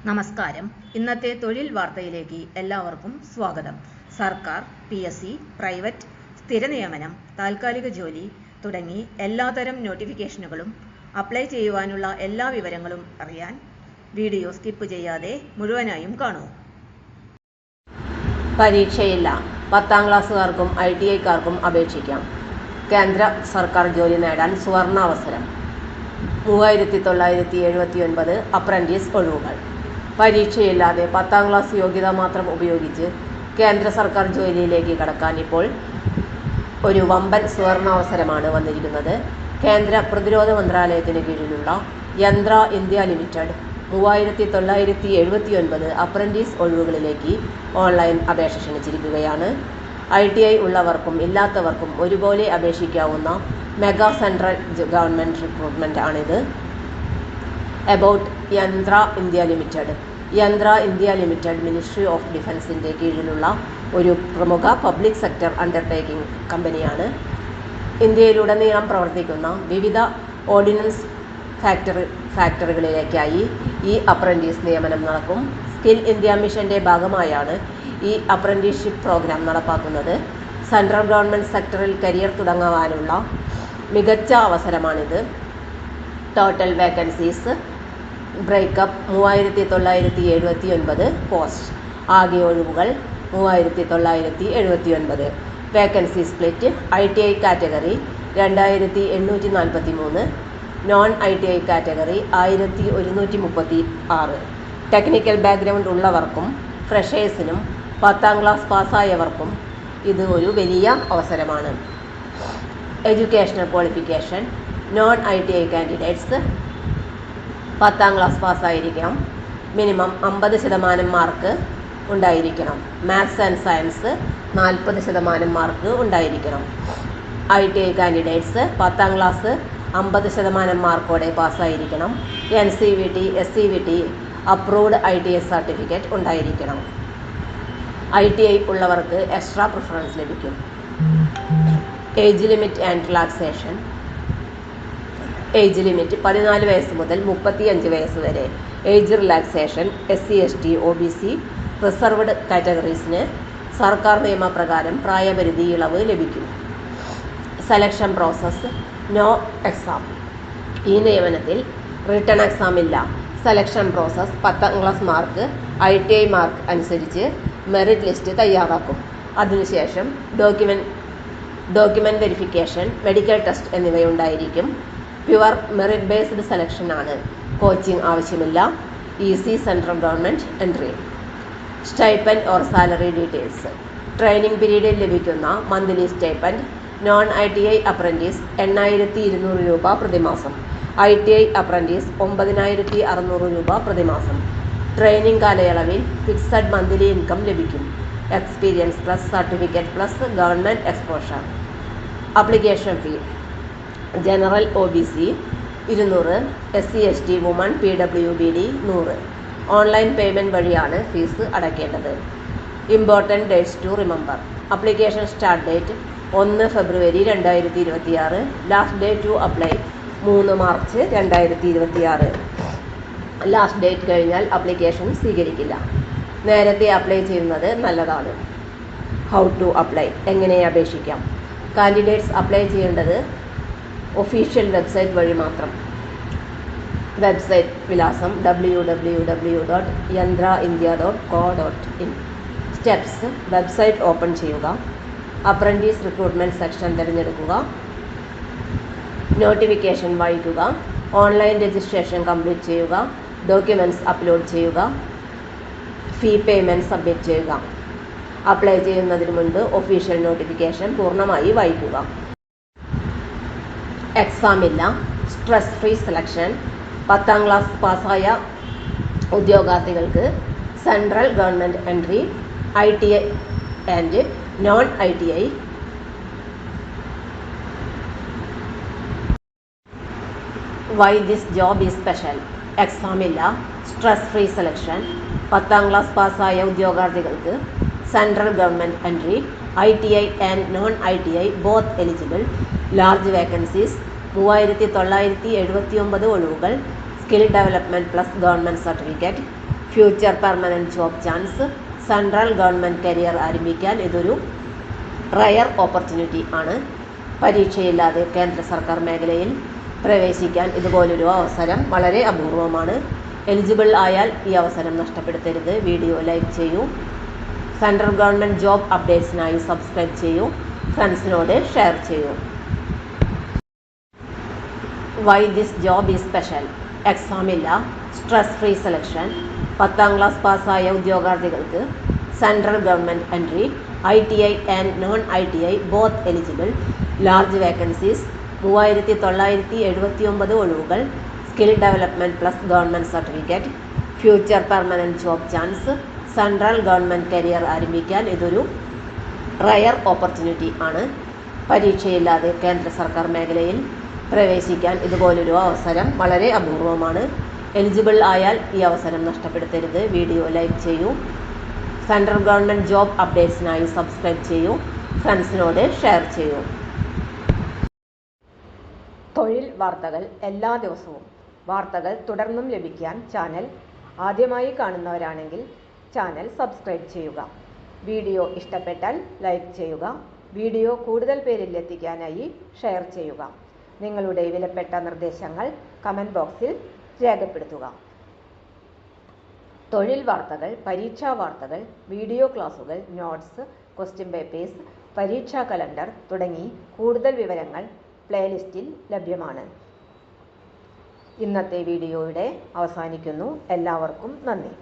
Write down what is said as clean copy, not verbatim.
നമസ്കാരം. ഇന്നത്തെ തൊഴിൽ വാർത്തയിലേക്ക് എല്ലാവർക്കും സ്വാഗതം. സർക്കാർ, PSC, പ്രൈവറ്റ്, സ്ഥിര നിയമനം, താൽക്കാലിക ജോലി തുടങ്ങി എല്ലാതരം നോട്ടിഫിക്കേഷനുകളും അപ്ലൈ ചെയ്യുവാനുള്ള എല്ലാ വിവരങ്ങളും അറിയാൻ വീഡിയോ സ്കിപ്പ് ചെയ്യാതെ മുഴുവനായും കാണൂ. പരീക്ഷയില്ല. 10ാം ക്ലാസ്സുകാർക്കും ITIക്കാർക്കും അപേക്ഷിക്കാം. കേന്ദ്ര സർക്കാർ ജോലി നേടാൻ സുവർണാവസരം. 3979 അപ്രന്റീസ് ഒഴിവുകൾ. പരീക്ഷയില്ലാതെ 10ാം ക്ലാസ് യോഗ്യത മാത്രം ഉപയോഗിച്ച് കേന്ദ്ര സർക്കാർ ജോലിയിലേക്ക് കടക്കാൻ ഇപ്പോൾ ഒരു വമ്പൻ സുവർണാവസരമാണ് വന്നിരിക്കുന്നത്. കേന്ദ്ര പ്രതിരോധ മന്ത്രാലയത്തിന് കീഴിലുള്ള യന്ത്ര ഇന്ത്യ ലിമിറ്റഡ് 3979 അപ്രന്റീസ് ഒഴിവുകളിലേക്ക് ഓൺലൈൻ അപേക്ഷ ക്ഷണിച്ചിരിക്കുകയാണ്. ITI ഉള്ളവർക്കും ഇല്ലാത്തവർക്കും ഒരുപോലെ അപേക്ഷിക്കാവുന്ന മെഗാ സെൻട്രൽ ഗവൺമെൻറ് റിക്രൂട്ട്മെൻ്റ് ആണിത്. എബൌട്ട് യന്ത്ര ഇന്ത്യ ലിമിറ്റഡ്. യന്ത്ര ഇന്ത്യ ലിമിറ്റഡ് മിനിസ്ട്രി ഓഫ് ഡിഫൻസിൻ്റെ കീഴിലുള്ള ഒരു പ്രമുഖ പബ്ലിക് സെക്ടർ അണ്ടർടേക്കിംഗ് കമ്പനിയാണ്. ഇന്ത്യയിലുടനീളം പ്രവർത്തിക്കുന്ന വിവിധ ഓർഡിനൻസ് ഫാക്ടറികളിലേക്കായി ഈ അപ്രന്റീസ് നിയമനം നടക്കും. സ്കിൽ ഇന്ത്യ മിഷൻ്റെ ഭാഗമായാണ് ഈ അപ്രന്റീസ്ഷിപ്പ് പ്രോഗ്രാം നടപ്പാക്കുന്നത്. സെൻട്രൽ ഗവൺമെൻറ് സെക്ടറിൽ കരിയർ തുടങ്ങുവാനുള്ള മികച്ച അവസരമാണിത്. Total vacancies breakup 3979 post. ആകെ ഒഴിവുകൾ 3979. Vacancy split: ITI category 2843, non ITI category 1136. Technical background ഉള്ളവർക്കും ഫ്രഷേഴ്സിനും 10ാം ക്ലാസ് പാസ്സായവർക്കും ഇത് ഒരു വലിയ അവസരമാണ്. Educational qualification: non ITI candidates 10ാം ക്ലാസ് പാസ്സായിരിക്കണം. മിനിമം 50% മാർക്ക് ഉണ്ടായിരിക്കണം. മാത്സ് ആൻഡ് സയൻസ് 40% മാർക്ക് ഉണ്ടായിരിക്കണം. ITI കാൻഡിഡേറ്റ്സ് 10ാം ക്ലാസ് 50% മാർക്കോടെ പാസ്സായിരിക്കണം. NCVT, SCVT approved ITS certificate ഉണ്ടായിരിക്കണം. ITI ഉള്ളവർക്ക് എക്സ്ട്രാ പ്രിഫറൻസ് ലഭിക്കും. Age limit and relaxation: age limit 14 വയസ്സ് മുതൽ 35 വയസ്സ് വരെ. Age relaxation SC, ST, OBC reserved കാറ്റഗറീസിന് സർക്കാർ നിയമപ്രകാരം പ്രായപരിധി ഇളവ് ലഭിക്കും. Selection process: no exam. ഈ നിയമനത്തിൽ റിട്ടൺ എക്സാം ഇല്ല. സെലക്ഷൻ പ്രോസസ്സ്: 10ാം ക്ലാസ് മാർക്ക്, ITI മാർക്ക് അനുസരിച്ച് മെറിറ്റ് ലിസ്റ്റ് തയ്യാറാക്കും. അതിനുശേഷം ഡോക്യുമെന്റ് വെരിഫിക്കേഷൻ, മെഡിക്കൽ ടെസ്റ്റ് എന്നിവയുണ്ടായിരിക്കും. പ്യുവർ മെറിറ്റ് ബേസ്ഡ് സെലക്ഷൻ ആണ്. കോച്ചിങ് ആവശ്യമില്ല. Easy central government entry. Stipend or salary details: training പീരീഡിൽ ലഭിക്കുന്ന monthly stipend. Non ITI apprentice 8200 രൂപ പ്രതിമാസം. ITI അപ്രന്റീസ് 9600 രൂപ പ്രതിമാസം. ട്രെയിനിങ് കാലയളവിൽ ഫിക്സഡ് മന്ത്ലി ഇൻകം ലഭിക്കും. Experience plus certificate plus government exposure. Application fee: general OBC 200, SC, ST, woman PWBD 100. Online payment വഴിയാണ് fees അടയ്ക്കേണ്ടത്. Important dates to remember: application start date 1 February 2026. Last date to apply 3 March 2026. Last date കഴിഞ്ഞാൽ application സ്വീകരിക്കില്ല. നേരത്തെ apply ചെയ്യുന്നത് നല്ലതാണ്. How to apply: എങ്ങനെ അപേക്ഷിക്കാം? Candidates apply ചെയ്യേണ്ടത് ഒഫീഷ്യൽ വെബ്സൈറ്റ് വഴി മാത്രം. വെബ്സൈറ്റ് വിലാസം www.yantraindia.co.in. സ്റ്റെപ്സ്: വെബ്സൈറ്റ് ഓപ്പൺ ചെയ്യുക. അപ്രന്റീസ് റിക്രൂട്ട്മെൻറ്റ് സെക്ഷൻ തിരഞ്ഞെടുക്കുക. നോട്ടിഫിക്കേഷൻ വായിക്കുക. ഓൺലൈൻ രജിസ്ട്രേഷൻ കംപ്ലീറ്റ് ചെയ്യുക. ഡോക്യുമെൻറ്റ്സ് അപ്ലോഡ് ചെയ്യുക. ഫീ പേയ്മെൻറ്റ് സബ്മിറ്റ് ചെയ്യുക. അപ്ലൈ ചെയ്യുന്നതിന് മുൻപ് ഒഫീഷ്യൽ നോട്ടിഫിക്കേഷൻ പൂർണ്ണമായി വായിക്കുക. എക്സാം ഇല്ല. സ്ട്രെസ് ഫ്രീ സെലക്ഷൻ: 10ാം ക്ലാസ് പാസ്സായ ഉദ്യോഗാർത്ഥികൾക്ക് central government entry, ITI and non ITI. Why this job is special: exam ഇല്ല. സ്ട്രെസ് ഫ്രീ സെലക്ഷൻ: 10ാം ക്ലാസ് പാസ്സായ ഉദ്യോഗാർത്ഥികൾക്ക് central government entry, ITI and non ITI both eligible. Large vacancies 3979 ഒഴിവുകൾ. Skill development plus government certificate. Future permanent job chance. Central government career ആരംഭിക്കാൻ ഇതൊരു rare opportunity ആണ്. പരീക്ഷയില്ലാതെ കേന്ദ്ര സർക്കാർ മേഖലയിൽ പ്രവേശിക്കാൻ ഇതുപോലൊരു അവസരം വളരെ അപൂർവമാണ്. എലിജിബിൾ ആയാൽ ഈ അവസരം നഷ്ടപ്പെടുത്തരുത്. വീഡിയോ ലൈക്ക് ചെയ്യൂ. സെൻട്രൽ ഗവൺമെന്റ് ജോബ് അപ്ഡേറ്റ്സിനായി സബ്സ്ക്രൈബ് ചെയ്യൂ. ഫ്രണ്ട്സിനോട് ഷെയർ ചെയ്യൂ. Y this job is special. Exam ഇല്ല, സ്ട്രെസ് ഫ്രീ സെലക്ഷൻ. 10ാം ക്ലാസ് പാസ്സായ ഉദ്യോഗാർത്ഥികൾക്ക് central government entry. ITI and non ITI both eligible. Large vacancies. 3979 ഒഴിവുകൾ. Skill development plus government certificate. Future permanent job chance. Central government career ആരംഭിക്കാൻ ഇതൊരു rare opportunity ആണ്. പരീക്ഷയില്ലാതെ കേന്ദ്ര സർക്കാർ മേഖലയിൽ പ്രവേശിക്കാൻ ഇതുപോലൊരു അവസരം വളരെ അപൂർവമാണ്. എലിജിബിൾ ആയാൽ ഈ അവസരം നഷ്ടപ്പെടുത്തരുത്. വീഡിയോ ലൈക്ക് ചെയ്യൂ. സെൻട്രൽ ഗവൺമെന്റ് ജോബ് അപ്ഡേറ്റ്സിനായി സബ്സ്ക്രൈബ് ചെയ്യൂ. ഫ്രണ്ട്സിനോട് ഷെയർ ചെയ്യൂ. തൊഴിൽ വാർത്തകൾ എല്ലാ ദിവസവും വാർത്തകൾ തുടർന്നും ലഭിക്കാൻ ചാനൽ ആദ്യമായി കാണുന്നവരാണെങ്കിൽ ചാനൽ സബ്സ്ക്രൈബ് ചെയ്യുക. വീഡിയോ ഇഷ്ടപ്പെട്ടാൽ ലൈക്ക് ചെയ്യുക. വീഡിയോ കൂടുതൽ പേരിൽ എത്തിക്കാനായി ഷെയർ ചെയ്യുക. നിങ്ങളുടെ വിലപ്പെട്ട നിർദ്ദേശങ്ങൾ കമന്റ് ബോക്സിൽ രേഖപ്പെടുത്തുക. തൊഴിൽ വാർത്തകൾ, പരീക്ഷാ വാർത്തകൾ, വീഡിയോ ക്ലാസുകൾ, നോട്ട്സ്, ക്വസ്റ്റ്യൻ പേപ്പേഴ്സ്, പരീക്ഷാ കലണ്ടർ തുടങ്ങി കൂടുതൽ വിവരങ്ങൾ പ്ലേലിസ്റ്റിൽ ലഭ്യമാണ്. ഇന്നത്തെ വീഡിയോയുടെ അവസാനിക്കുന്നു. എല്ലാവർക്കും നന്ദി.